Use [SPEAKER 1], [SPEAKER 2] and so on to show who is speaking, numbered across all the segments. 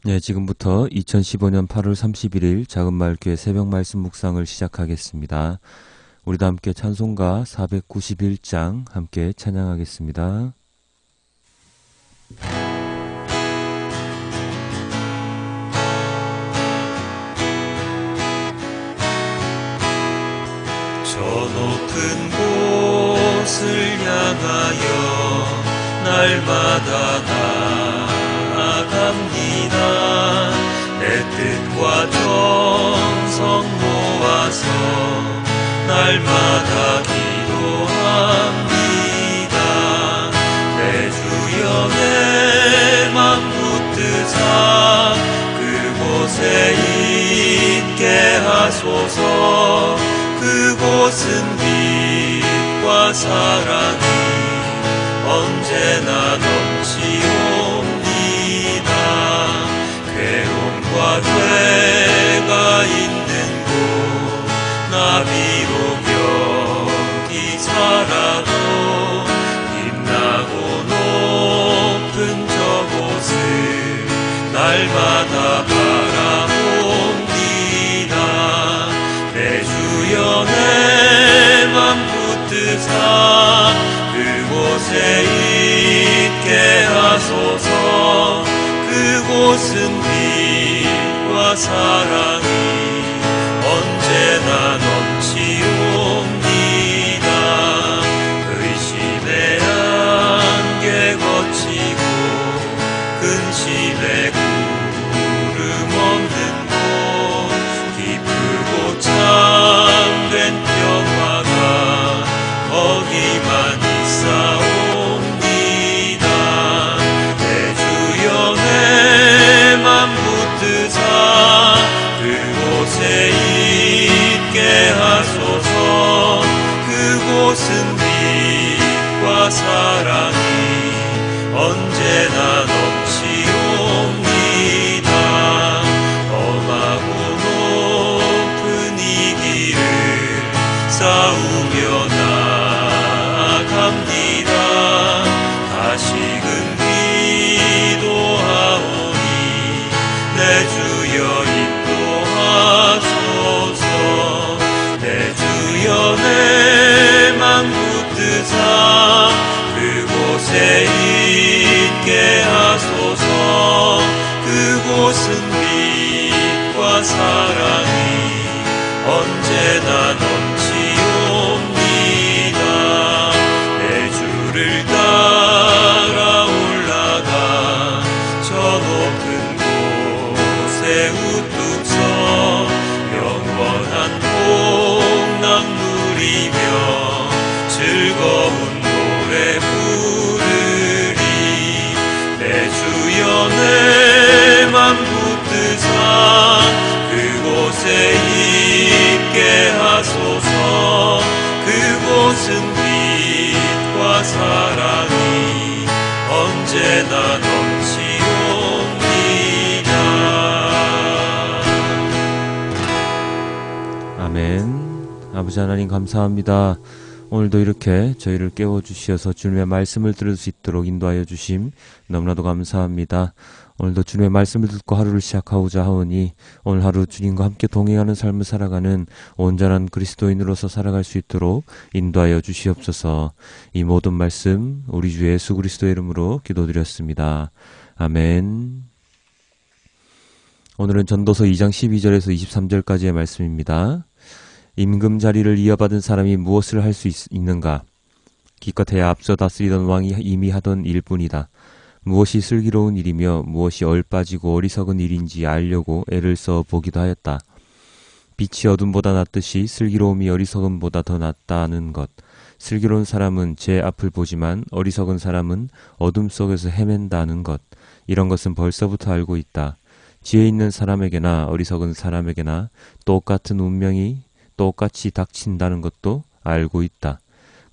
[SPEAKER 1] 네, 지금부터 2015년 8월 31일 작은마을교회 새벽 말씀 묵상을 시작하겠습니다. 우리도 함께 찬송가 491장 함께 찬양하겠습니다.
[SPEAKER 2] 저 높은 곳을 향하여 날마다 나아갑니다. 내 뜻과 정성 모아서 날마다 기도합니다. 내 주여 내 맘 붙드사 그곳에 있게 하소서. 그곳은 빛과 사랑이 언제나 넘치옵니다. 괴로움과 죄가 있는 곳 나 비록 여기 살아도 빛나고 높은 저곳을 날마다 바라봅니다. 내 주여 내 맘 붙드사 그곳에 있게 하소서. 그곳은 빛과 사랑이 언제나 넘치옵니다. 의심의 안개 거치고 근심의 구름 없는 곳 기쁘고 참된 평화가 거기만 있사옵니다. 내 주여 내 맘 붙드사 그곳에 있게 하소서. 그곳은 빛과 사랑이 언제나 넘치옵니다. 험하고 높은 이 길을 싸우며 나아갑니다. 다시금 기도하오니 내 주여 인도하소서. 내 주여 내 맘 붙드사 그곳에 있게 하소서. 그곳은 빛과 사랑이 언제나 넘치옵니다. 내 주를 따라 올라가 저 높은 곳에 우뚝 서 영원한 복락 누리며 즐거운 노래 부르리. 내 주여 내 맘 붙드사 그곳에 있게 하소서. 그곳은 빛과 사랑이 언제나 넘치옵니다.
[SPEAKER 1] 아멘. 아버지 하나님 감사합니다. 오늘도 이렇게 저희를 깨워주시어서 주님의 말씀을 들을 수 있도록 인도하여 주심 너무나도 감사합니다. 오늘도 주님의 말씀을 듣고 하루를 시작하고자 하오니 오늘 하루 주님과 함께 동행하는 삶을 살아가는 온전한 그리스도인으로서 살아갈 수 있도록 인도하여 주시옵소서. 이 모든 말씀 우리 주 예수 그리스도의 이름으로 기도드렸습니다. 아멘. 오늘은 전도서 2장 12절에서 23절까지의 말씀입니다. 임금 자리를 이어받은 사람이 무엇을 할 수 있는가? 기껏해야 앞서 다스리던 왕이 이미 하던 일뿐이다. 무엇이 슬기로운 일이며 무엇이 얼빠지고 어리석은 일인지 알려고 애를 써 보기도 하였다. 빛이 어둠보다 낫듯이 슬기로움이 어리석음보다 더 낫다는 것. 슬기로운 사람은 제 앞을 보지만 어리석은 사람은 어둠 속에서 헤맨다는 것. 이런 것은 벌써부터 알고 있다. 지혜 있는 사람에게나 어리석은 사람에게나 똑같은 운명이 똑같이 닥친다는 것도 알고 있다.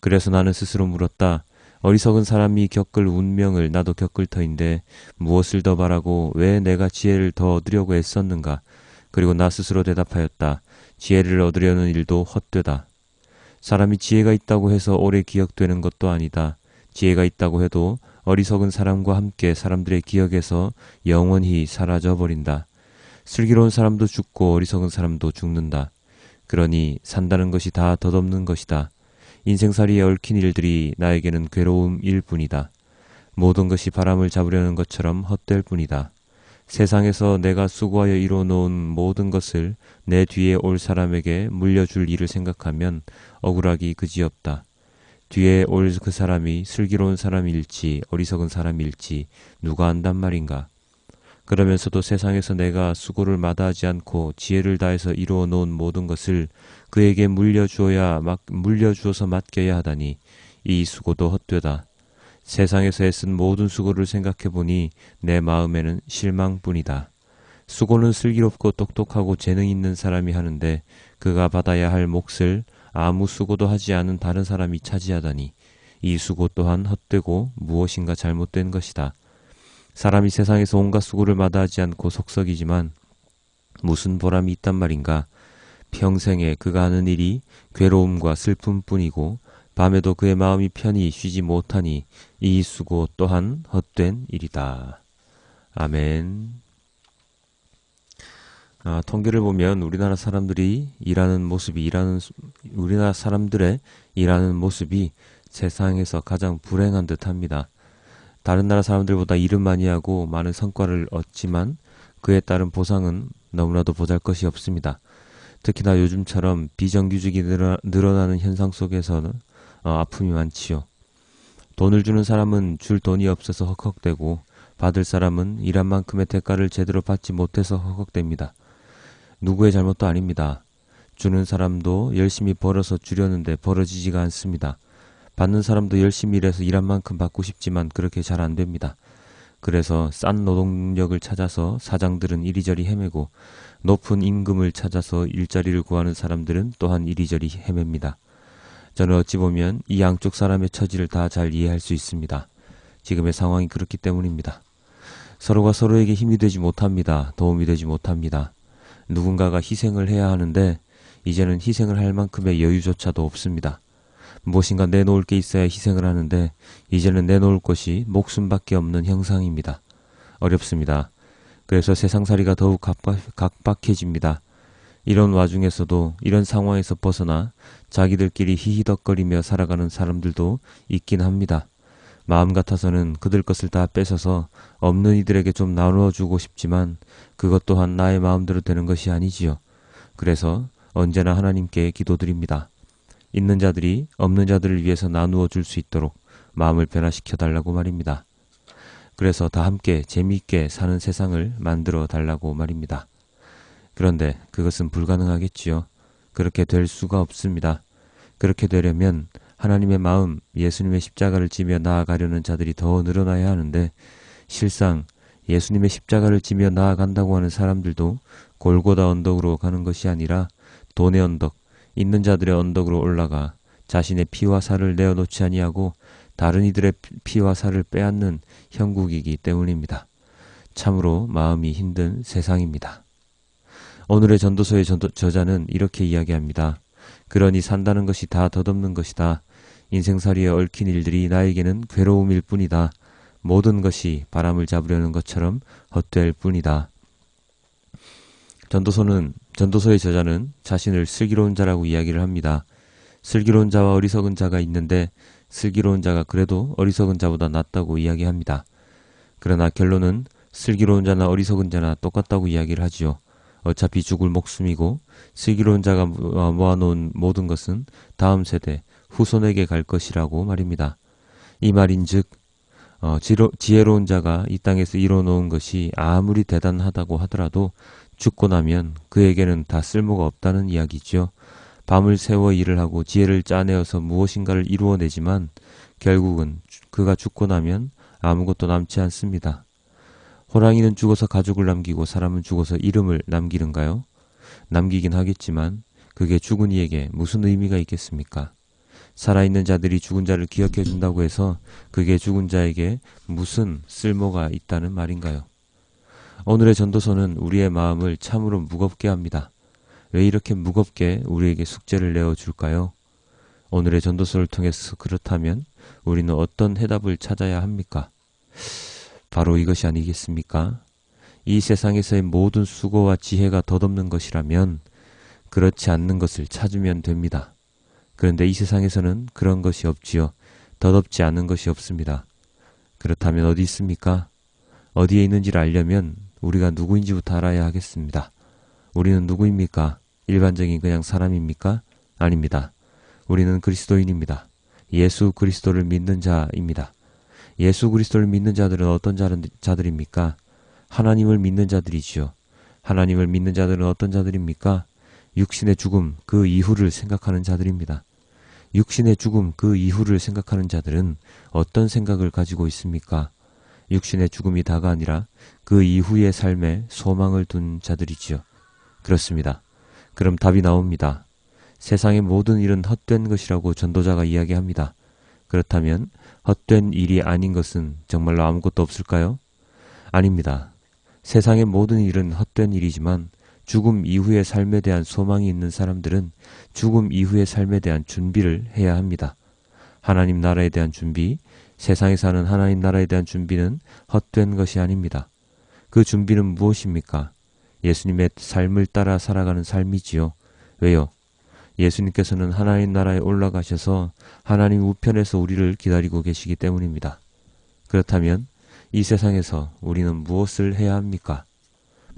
[SPEAKER 1] 그래서 나는 스스로 물었다. 어리석은 사람이 겪을 운명을 나도 겪을 터인데 무엇을 더 바라고 왜 내가 지혜를 더 얻으려고 애썼는가? 그리고 나 스스로 대답하였다. 지혜를 얻으려는 일도 헛되다. 사람이 지혜가 있다고 해서 오래 기억되는 것도 아니다. 지혜가 있다고 해도 어리석은 사람과 함께 사람들의 기억에서 영원히 사라져 버린다. 슬기로운 사람도 죽고 어리석은 사람도 죽는다. 그러니 산다는 것이 다 덧없는 것이다. 인생살이에 얽힌 일들이 나에게는 괴로움일 뿐이다. 모든 것이 바람을 잡으려는 것처럼 헛될 뿐이다. 세상에서 내가 수고하여 이뤄놓은 모든 것을 내 뒤에 올 사람에게 물려줄 일을 생각하면 억울하기 그지없다. 뒤에 올 그 사람이 슬기로운 사람일지 어리석은 사람일지 누가 안단 말인가. 그러면서도 세상에서 내가 수고를 마다하지 않고 지혜를 다해서 이루어 놓은 모든 것을 그에게 물려주어서 맡겨야 하다니 이 수고도 헛되다. 세상에서 애쓴 모든 수고를 생각해보니 내 마음에는 실망뿐이다. 수고는 슬기롭고 똑똑하고 재능 있는 사람이 하는데 그가 받아야 할 몫을 아무 수고도 하지 않은 다른 사람이 차지하다니 이 수고 또한 헛되고 무엇인가 잘못된 것이다. 사람이 세상에서 온갖 수고를 마다하지 않고 속썩이지만 무슨 보람이 있단 말인가. 평생에 그가 하는 일이 괴로움과 슬픔뿐이고 밤에도 그의 마음이 편히 쉬지 못하니 이 수고 또한 헛된 일이다. 아멘. 통계를 보면 우리나라 사람들의 일하는 모습이 세상에서 가장 불행한 듯합니다. 다른 나라 사람들보다 일은 많이 하고 많은 성과를 얻지만 그에 따른 보상은 너무나도 보잘것이 없습니다. 특히나 요즘처럼 비정규직이 늘어나는 현상 속에서는 아픔이 많지요. 돈을 주는 사람은 줄 돈이 없어서 헉헉대고 받을 사람은 일한 만큼의 대가를 제대로 받지 못해서 헉헉댑니다. 누구의 잘못도 아닙니다. 주는 사람도 열심히 벌어서 주려는데 벌어지지가 않습니다. 받는 사람도 열심히 일해서 일한 만큼 받고 싶지만 그렇게 잘 안 됩니다. 그래서 싼 노동력을 찾아서 사장들은 이리저리 헤매고 높은 임금을 찾아서 일자리를 구하는 사람들은 또한 이리저리 헤맵니다. 저는 어찌 보면 이 양쪽 사람의 처지를 다 잘 이해할 수 있습니다. 지금의 상황이 그렇기 때문입니다. 서로가 서로에게 힘이 되지 못합니다. 도움이 되지 못합니다. 누군가가 희생을 해야 하는데 이제는 희생을 할 만큼의 여유조차도 없습니다. 무엇인가 내놓을 게 있어야 희생을 하는데 이제는 내놓을 것이 목숨밖에 없는 형상입니다. 어렵습니다. 그래서 세상살이가 더욱 각박해집니다. 이런 와중에서도 이런 상황에서 벗어나 자기들끼리 히히덕거리며 살아가는 사람들도 있긴 합니다. 마음 같아서는 그들 것을 다 뺏어서 없는 이들에게 좀 나누어주고 싶지만 그것 또한 나의 마음대로 되는 것이 아니지요. 그래서 언제나 하나님께 기도드립니다. 있는 자들이 없는 자들을 위해서 나누어 줄 수 있도록 마음을 변화시켜 달라고 말입니다. 그래서 다 함께 재미있게 사는 세상을 만들어 달라고 말입니다. 그런데 그것은 불가능하겠지요. 그렇게 될 수가 없습니다. 그렇게 되려면 하나님의 마음, 예수님의 십자가를 지며 나아가려는 자들이 더 늘어나야 하는데 실상 예수님의 십자가를 지며 나아간다고 하는 사람들도 골고다 언덕으로 가는 것이 아니라 돈의 언덕, 있는 자들의 언덕으로 올라가 자신의 피와 살을 내어놓지 아니하고 다른 이들의 피와 살을 빼앗는 형국이기 때문입니다. 참으로 마음이 힘든 세상입니다. 오늘의 전도서의 저자는 이렇게 이야기합니다. 그러니 산다는 것이 다 덧없는 것이다. 인생살이에 얽힌 일들이 나에게는 괴로움일 뿐이다. 모든 것이 바람을 잡으려는 것처럼 헛될 뿐이다. 전도서의 저자는 자신을 슬기로운 자라고 이야기를 합니다. 슬기로운 자와 어리석은 자가 있는데 슬기로운 자가 그래도 어리석은 자보다 낫다고 이야기합니다. 그러나 결론은 슬기로운 자나 어리석은 자나 똑같다고 이야기를 하지요. 어차피 죽을 목숨이고 슬기로운 자가 모아놓은 모든 것은 다음 세대 후손에게 갈 것이라고 말입니다. 이 말인즉 지혜로운 자가 이 땅에서 이뤄놓은 것이 아무리 대단하다고 하더라도 죽고 나면 그에게는 다 쓸모가 없다는 이야기죠. 밤을 새워 일을 하고 지혜를 짜내어서 무엇인가를 이루어내지만 결국은 그가 죽고 나면 아무것도 남지 않습니다. 호랑이는 죽어서 가죽을 남기고 사람은 죽어서 이름을 남기는가요? 남기긴 하겠지만 그게 죽은 이에게 무슨 의미가 있겠습니까? 살아있는 자들이 죽은 자를 기억해 준다고 해서 그게 죽은 자에게 무슨 쓸모가 있다는 말인가요? 오늘의 전도서는 우리의 마음을 참으로 무겁게 합니다. 왜 이렇게 무겁게 우리에게 숙제를 내어줄까요? 오늘의 전도서를 통해서 그렇다면 우리는 어떤 해답을 찾아야 합니까? 바로 이것이 아니겠습니까? 이 세상에서의 모든 수고와 지혜가 덧없는 것이라면 그렇지 않는 것을 찾으면 됩니다. 그런데 이 세상에서는 그런 것이 없지요. 덧없지 않은 것이 없습니다. 그렇다면 어디 있습니까? 어디에 있는지를 알려면 우리가 누구인지부터 알아야 하겠습니다. 우리는 누구입니까? 일반적인 그냥 사람입니까? 아닙니다. 우리는 그리스도인입니다. 예수 그리스도를 믿는 자입니다. 예수 그리스도를 믿는 자들은 어떤 자들입니까? 하나님을 믿는 자들이지요. 하나님을 믿는 자들은 어떤 자들입니까? 육신의 죽음 그 이후를 생각하는 자들입니다. 육신의 죽음 그 이후를 생각하는 자들은 어떤 생각을 가지고 있습니까? 육신의 죽음이 다가 아니라 그 이후의 삶에 소망을 둔 자들이지요. 그렇습니다. 그럼 답이 나옵니다. 세상의 모든 일은 헛된 것이라고 전도자가 이야기합니다. 그렇다면 헛된 일이 아닌 것은 정말로 아무것도 없을까요? 아닙니다. 세상의 모든 일은 헛된 일이지만 죽음 이후의 삶에 대한 소망이 있는 사람들은 죽음 이후의 삶에 대한 준비를 해야 합니다. 하나님 나라에 대한 준비, 세상에 사는 하나님 나라에 대한 준비는 헛된 것이 아닙니다. 그 준비는 무엇입니까? 예수님의 삶을 따라 살아가는 삶이지요. 왜요? 예수님께서는 하나님 나라에 올라가셔서 하나님 우편에서 우리를 기다리고 계시기 때문입니다. 그렇다면 이 세상에서 우리는 무엇을 해야 합니까?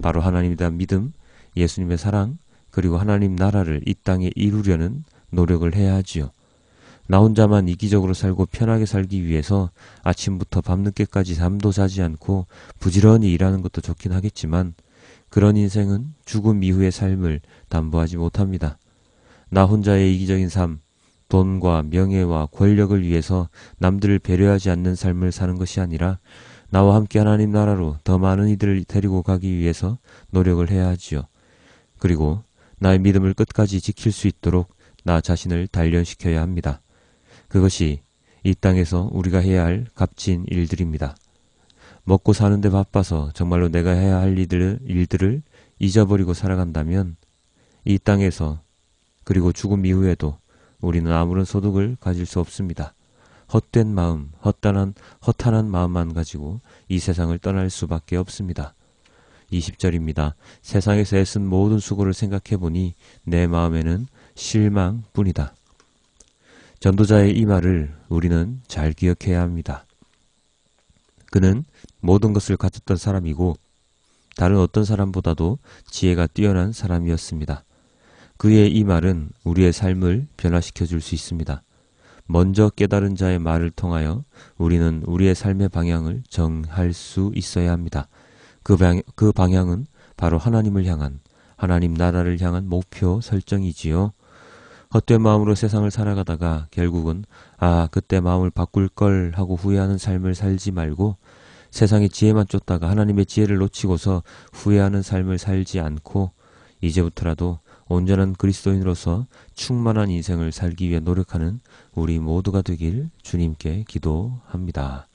[SPEAKER 1] 바로 하나님에 대한 믿음, 예수님의 사랑, 그리고 하나님 나라를 이 땅에 이루려는 노력을 해야 하지요. 나 혼자만 이기적으로 살고 편하게 살기 위해서 아침부터 밤늦게까지 잠도 자지 않고 부지런히 일하는 것도 좋긴 하겠지만 그런 인생은 죽음 이후의 삶을 담보하지 못합니다. 나 혼자의 이기적인 삶, 돈과 명예와 권력을 위해서 남들을 배려하지 않는 삶을 사는 것이 아니라 나와 함께 하나님 나라로 더 많은 이들을 데리고 가기 위해서 노력을 해야 하지요. 그리고 나의 믿음을 끝까지 지킬 수 있도록 나 자신을 단련시켜야 합니다. 그것이 이 땅에서 우리가 해야 할 값진 일들입니다. 먹고 사는데 바빠서 정말로 내가 해야 할 일들을 잊어버리고 살아간다면 이 땅에서 그리고 죽음 이후에도 우리는 아무런 소득을 가질 수 없습니다. 헛된 마음, 허탄한 마음만 가지고 이 세상을 떠날 수밖에 없습니다. 20절입니다. 세상에서 애쓴 모든 수고를 생각해보니 내 마음에는 실망뿐이다. 전도자의 이 말을 우리는 잘 기억해야 합니다. 그는 모든 것을 가졌던 사람이고 다른 어떤 사람보다도 지혜가 뛰어난 사람이었습니다. 그의 이 말은 우리의 삶을 변화시켜 줄 수 있습니다. 먼저 깨달은 자의 말을 통하여 우리는 우리의 삶의 방향을 정할 수 있어야 합니다. 그 방향은 바로 하나님을 향한, 하나님 나라를 향한 목표 설정이지요. 헛된 마음으로 세상을 살아가다가 결국은 그때 마음을 바꿀 걸 하고 후회하는 삶을 살지 말고 세상의 지혜만 쫓다가 하나님의 지혜를 놓치고서 후회하는 삶을 살지 않고 이제부터라도 온전한 그리스도인으로서 충만한 인생을 살기 위해 노력하는 우리 모두가 되길 주님께 기도합니다.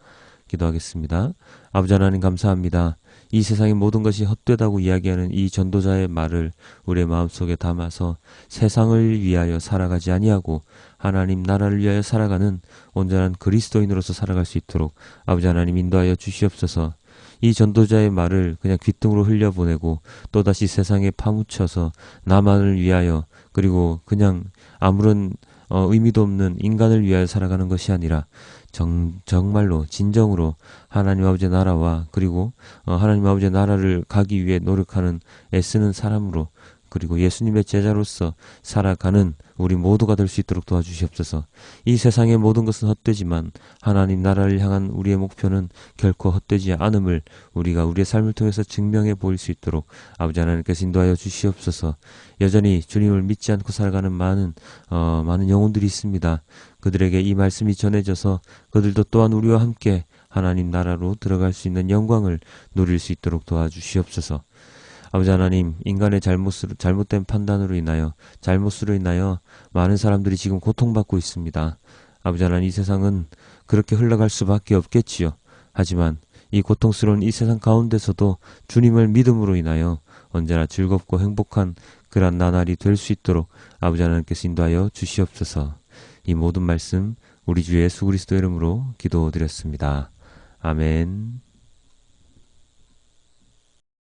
[SPEAKER 1] 기도하겠습니다. 아버지 하나님 감사합니다. 이 세상의 모든 것이 헛되다고 이야기하는 이 전도자의 말을 우리의 마음속에 담아서 세상을 위하여 살아가지 아니하고 하나님 나라를 위하여 살아가는 온전한 그리스도인으로서 살아갈 수 있도록 아버지 하나님 인도하여 주시옵소서. 이 전도자의 말을 그냥 귓등으로 흘려보내고 또다시 세상에 파묻혀서 나만을 위하여 그리고 그냥 아무런 의미도 없는 인간을 위하여 살아가는 것이 아니라 정말로 진정으로 하나님 아버지의 나라와 그리고 하나님 아버지의 나라를 가기 위해 노력하는 애쓰는 사람으로 그리고 예수님의 제자로서 살아가는 우리 모두가 될 수 있도록 도와주시옵소서. 이 세상의 모든 것은 헛되지만 하나님 나라를 향한 우리의 목표는 결코 헛되지 않음을 우리가 우리의 삶을 통해서 증명해 보일 수 있도록 아버지 하나님께서 인도하여 주시옵소서. 여전히 주님을 믿지 않고 살아가는 많은 영혼들이 있습니다. 그들에게 이 말씀이 전해져서 그들도 또한 우리와 함께 하나님 나라로 들어갈 수 있는 영광을 누릴 수 있도록 도와주시옵소서. 아버지 하나님, 인간의 잘못된 판단으로 인하여 잘못으로 인하여 많은 사람들이 지금 고통받고 있습니다. 아버지 하나님, 이 세상은 그렇게 흘러갈 수밖에 없겠지요. 하지만 이 고통스러운 이 세상 가운데서도 주님을 믿음으로 인하여 언제나 즐겁고 행복한 그런 나날이 될 수 있도록 아버지 하나님께서 인도하여 주시옵소서. 이 모든 말씀 우리 주 예수 그리스도 이름으로 기도드렸습니다. 아멘.